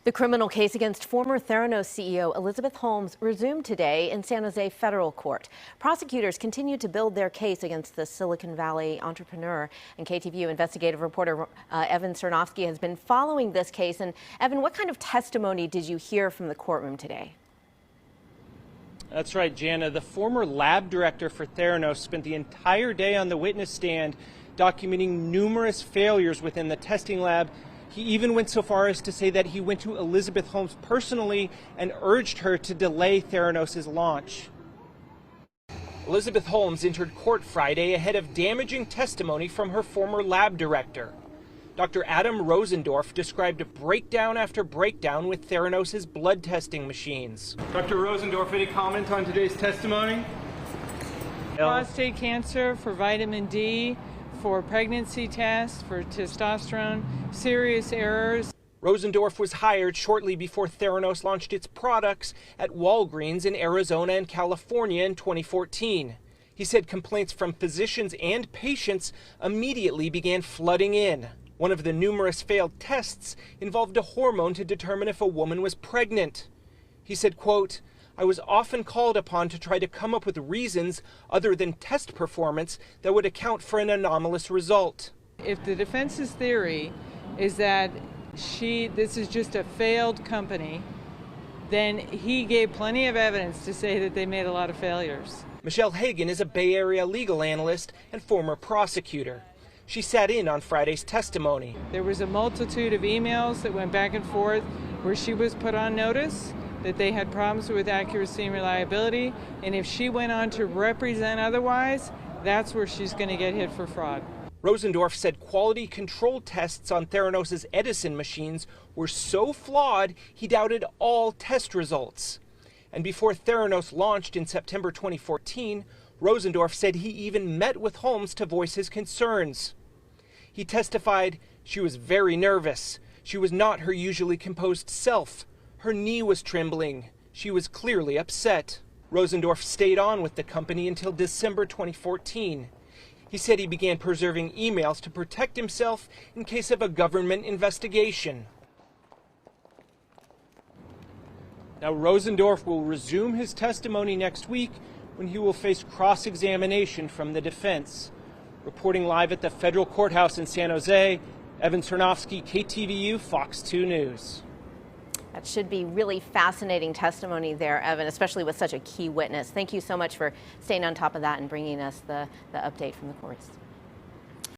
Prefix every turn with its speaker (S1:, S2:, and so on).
S1: The criminal case against former Theranos CEO Elizabeth Holmes resumed today in San Jose federal court. Prosecutors continue to build their case against the Silicon Valley entrepreneur, and KTVU investigative reporter Evan Sernoffsky has been following this case. And Evan, what kind of testimony did you hear from the courtroom today?
S2: That's right, Jana. The former lab director for Theranos spent the entire day on the witness stand documenting numerous failures within the testing lab. He even went so far as to say that he went to Elizabeth Holmes personally and urged her to delay Theranos' launch. Elizabeth Holmes entered court Friday ahead of damaging testimony from her former lab director. Dr. Adam Rosendorf described breakdown after breakdown with Theranos' blood testing machines. Dr. Rosendorf, any comment on today's testimony?
S3: Prostate cancer, for vitamin D, for pregnancy tests, for testosterone, serious errors.
S2: Rosendorf was hired shortly before Theranos launched its products at Walgreens in Arizona and California in 2014. He said complaints from physicians and patients immediately began flooding in. One of the numerous failed tests involved a hormone to determine if a woman was pregnant. He said, quote, "I was often called upon to try to come up with reasons other than test performance that would account for an anomalous result."
S3: If the defense's theory is that this is just a failed company, then he gave plenty of evidence to say that they made a lot of failures.
S2: Michelle Hagan is a Bay Area legal analyst and former prosecutor. She sat in on Friday's testimony.
S3: There was a multitude of emails that went back and forth where she was put on notice that they had problems with accuracy and reliability, and if she went on to represent otherwise, that's where she's going to get hit for fraud.
S2: Rosendorf said quality control tests on Theranos' Edison machines were so flawed he doubted all test results. And before Theranos launched in September 2014, Rosendorf said he even met with Holmes to voice his concerns. He testified she was very nervous. She was not her usually composed self. Her knee was trembling. She was clearly upset. Rosendorf stayed on with the company until December 2014. He said he began preserving emails to protect himself in case of a government investigation. Now, Rosendorf will resume his testimony next week when he will face cross-examination from the defense. Reporting live at the federal courthouse in San Jose, Evan Sernoffsky, KTVU FOX 2 News.
S1: That should be really fascinating testimony there, Evan, especially with such a key witness. Thank you so much for staying on top of that and bringing us the update from the courts.